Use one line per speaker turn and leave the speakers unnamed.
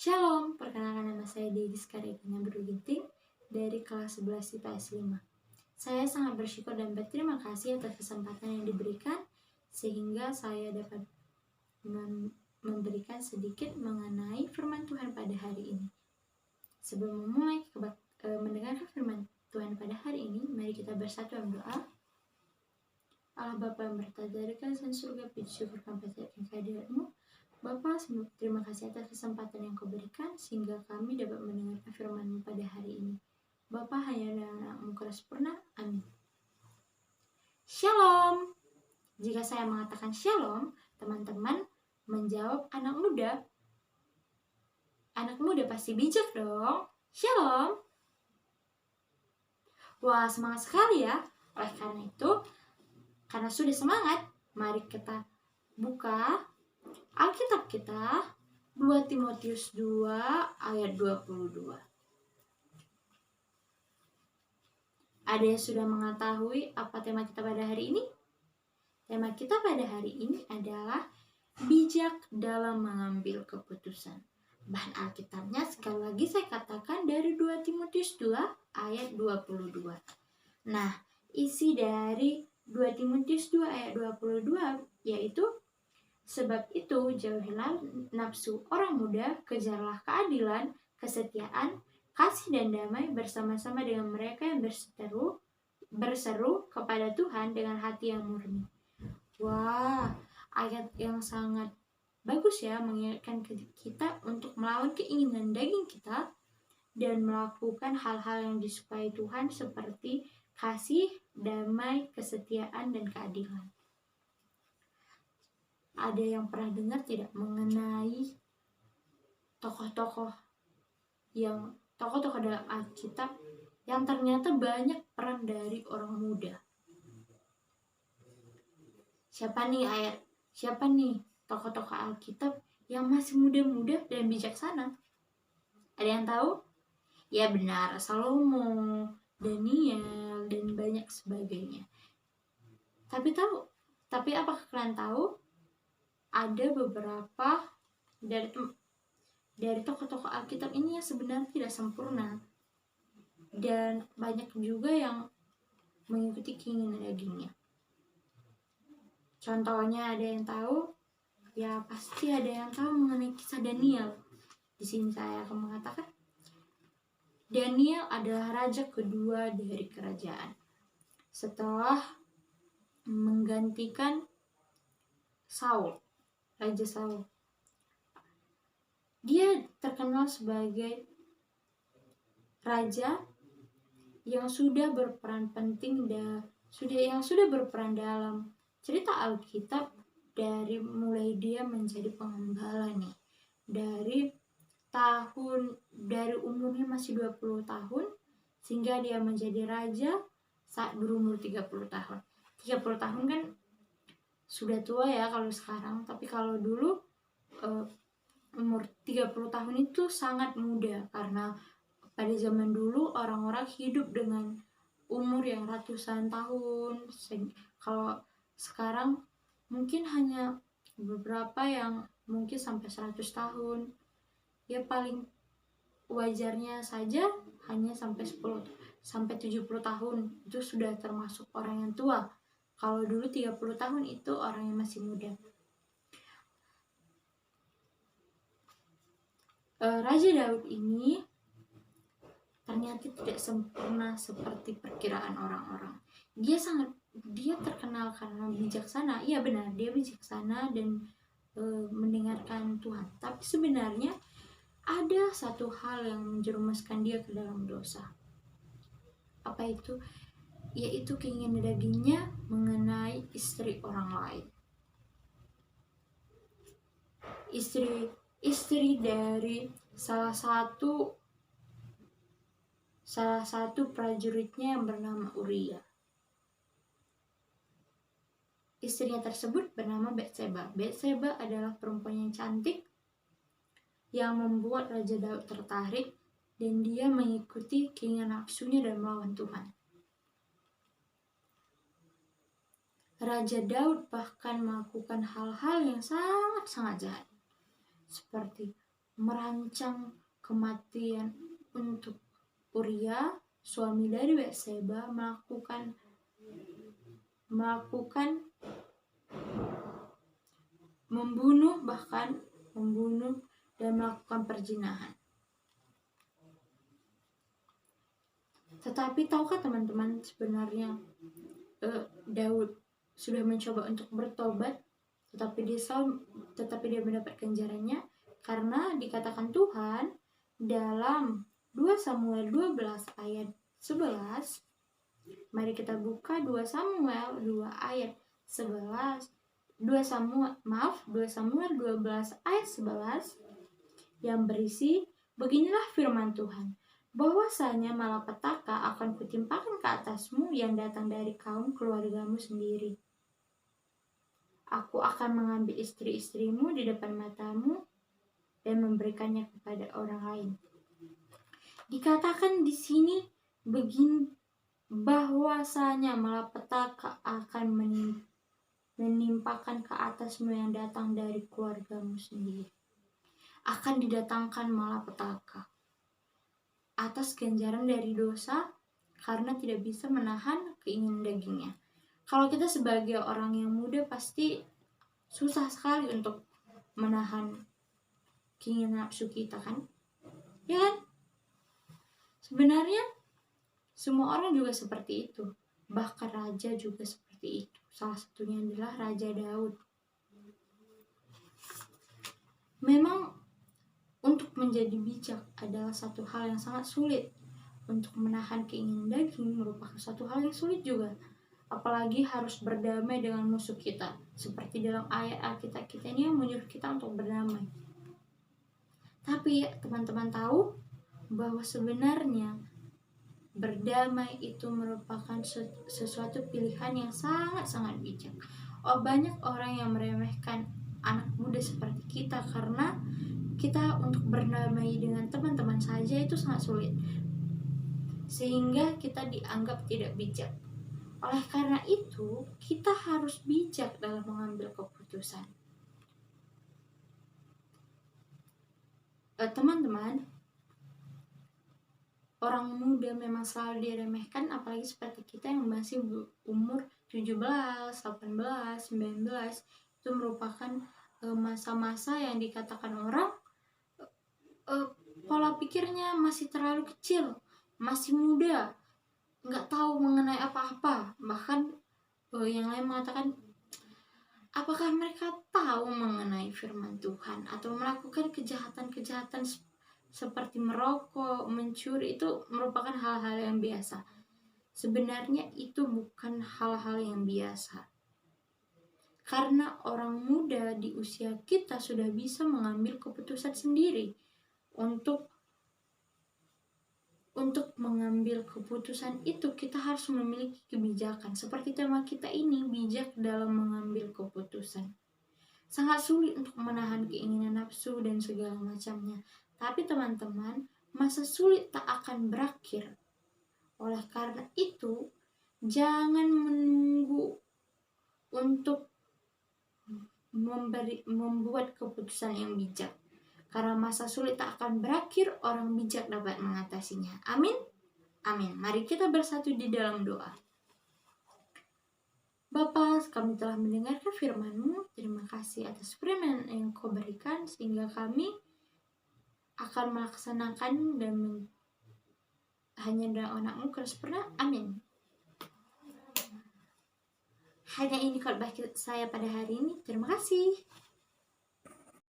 Shalom, perkenalkan nama saya Didiska Regina Ginting dari kelas 11 IPS 5. Saya sangat bersyukur dan berterima kasih atas kesempatan yang diberikan sehingga saya dapat memberikan sedikit mengenai firman Tuhan pada hari ini. Sebelum memulai mendengarkan firman Tuhan pada hari ini, mari kita bersatu dalam doa. Allah Bapa yang bertata dari kerajaan surga, puji syukur kami panjatkan kehadirat-Mu. Bapa, terima kasih atas kesempatan yang Kau berikan sehingga kami dapat mendengarkan firman-Mu pada hari ini. Bapa, hanya dalam nama-Mu keras sempurna. Amin. Shalom. Jika saya mengatakan shalom, teman-teman menjawab anak muda. Anak muda pasti bijak dong. Shalom. Wah, semangat sekali ya. Oleh karena itu, karena sudah semangat, mari kita buka Alkitab kita 2 Timotius 2 ayat 22. Ada yang sudah mengetahui apa tema kita pada hari ini? Tema kita pada hari ini adalah bijak dalam mengambil keputusan. Bahan Alkitabnya sekali lagi saya katakan dari 2 Timotius 2 ayat 22. Nah, isi dari 2 Timotius 2 ayat 22 yaitu: sebab itu jauhilah nafsu orang muda, kejarlah keadilan, kesetiaan, kasih dan damai bersama-sama dengan mereka yang berseru kepada Tuhan dengan hati yang murni. Wah, ayat yang sangat bagus ya, mengingatkan kita untuk melawan keinginan daging kita dan melakukan hal-hal yang disukai Tuhan seperti kasih, damai, kesetiaan, dan keadilan. Ada yang pernah dengar tidak mengenai tokoh-tokoh dalam Alkitab yang ternyata banyak peran dari orang muda? Siapa nih tokoh-tokoh Alkitab yang masih muda-muda dan bijaksana? Ada yang tahu? Ya benar, Salomo, Daniel, dan banyak sebagainya. Tapi apakah kalian tahu? Ada beberapa dari tokoh-tokoh Alkitab ini yang sebenarnya tidak sempurna dan banyak juga yang mengikuti keinginan dagingnya. Contohnya ada yang tahu? Ya pasti ada yang tahu mengenai kisah Daniel. Di sini saya akan mengatakan Daniel adalah raja kedua dari kerajaan setelah menggantikan Raja Saul. Dia terkenal sebagai raja yang sudah berperan penting yang sudah berperan dalam cerita Alkitab dari mulai dia menjadi pengembala nih. Dari umurnya masih 20 tahun sehingga dia menjadi raja saat berumur 30 tahun. 30 tahun kan sudah tua ya kalau sekarang, tapi kalau dulu umur 30 tahun itu sangat muda karena pada zaman dulu orang-orang hidup dengan umur yang ratusan tahun. Kalau sekarang mungkin hanya beberapa yang mungkin sampai 100 tahun. Ya paling wajarnya saja hanya sampai 70 tahun. Itu sudah termasuk orang yang tua. Kalau dulu 30 tahun itu orang yang masih muda. Raja Daud ini ternyata tidak sempurna seperti perkiraan orang-orang. Dia terkenal karena bijaksana. Iya benar, dia bijaksana dan mendengarkan Tuhan. Tapi sebenarnya ada satu hal yang menjerumuskan dia ke dalam dosa. Apa itu? Yaitu keinginan dagingnya mengenai istri orang lain. Istri dari salah satu prajuritnya yang bernama Uria. Istrinya tersebut bernama Batseba. Batseba adalah perempuan yang cantik yang membuat Raja Daud tertarik dan dia mengikuti keinginan nafsunya dan melawan Tuhan. Raja Daud bahkan melakukan hal-hal yang sangat-sangat jahat, seperti merancang kematian untuk Uria, suami dari Batseba, melakukan membunuh dan melakukan perzinahan. Tetapi tahukah teman-teman, sebenarnya Daud sudah mencoba untuk bertobat, tetapi dia mendapat ganjarannya, karena dikatakan Tuhan dalam 2 Samuel 12 ayat 11. Mari kita buka 2 Samuel 2 ayat 11. 2 Samuel 12 ayat 11 yang berisi, beginilah firman Tuhan, bahwasanya malapetaka akan kutimpakan ke atasmu yang datang dari kaum keluargamu sendiri. Aku akan mengambil istri-istrimu di depan matamu dan memberikannya kepada orang lain. Dikatakan di sini begini, bahwasanya malapetaka akan menimpakan ke atasmu yang datang dari keluargamu sendiri. Akan didatangkan malapetaka atas ganjaran dari dosa, karena tidak bisa menahan keinginan dagingnya. Kalau kita sebagai orang yang muda pasti susah sekali untuk menahan keinginan nafsu kita, kan? Ya kan? Sebenarnya semua orang juga seperti itu. Bahkan raja juga seperti itu. Salah satunya adalah Raja Daud. Memang untuk menjadi bijak adalah satu hal yang sangat sulit. Untuk menahan keinginan daging merupakan satu hal yang sulit juga. Apalagi harus berdamai dengan musuh kita. Seperti dalam ayat Alkitab kita ini yang menyuruh kita untuk berdamai. Tapi teman-teman tahu bahwa sebenarnya berdamai itu merupakan sesuatu pilihan yang sangat-sangat bijak. Banyak orang yang meremehkan anak muda seperti kita karena kita untuk berdamai dengan teman-teman saja itu sangat sulit, sehingga kita dianggap tidak bijak. Oleh karena itu, kita harus bijak dalam mengambil keputusan. Teman-teman, orang muda memang selalu diremehkan, apalagi seperti kita yang masih umur 17, 18, 19. Itu merupakan masa-masa yang dikatakan orang pola pikirnya masih terlalu kecil, masih muda, nggak tahu mengenai apa-apa. Bahkan yang lain mengatakan, apakah mereka tahu mengenai firman Tuhan atau melakukan kejahatan-kejahatan seperti merokok, mencuri, itu merupakan hal-hal yang biasa. Sebenarnya itu bukan hal-hal yang biasa. Karena orang muda di usia kita sudah bisa mengambil keputusan sendiri. Untuk mengambil keputusan itu kita harus memiliki kebijakan. Seperti tema kita ini, bijak dalam mengambil keputusan. Sangat sulit untuk menahan keinginan nafsu dan segala macamnya. Tapi teman-teman, masa sulit tak akan berakhir. Oleh karena itu, jangan menunggu untuk membuat keputusan yang bijak. Karena masa sulit tak akan berakhir, orang bijak dapat mengatasinya. Amin? Amin. Mari kita bersatu di dalam doa. Bapa, kami telah mendengarkan firman-Mu. Terima kasih atas firman yang Kau berikan, sehingga kami akan melaksanakan dan hanya dalam anak-Mu Kristus pernah. Amin. Hanya ini khotbah saya pada hari ini. Terima kasih.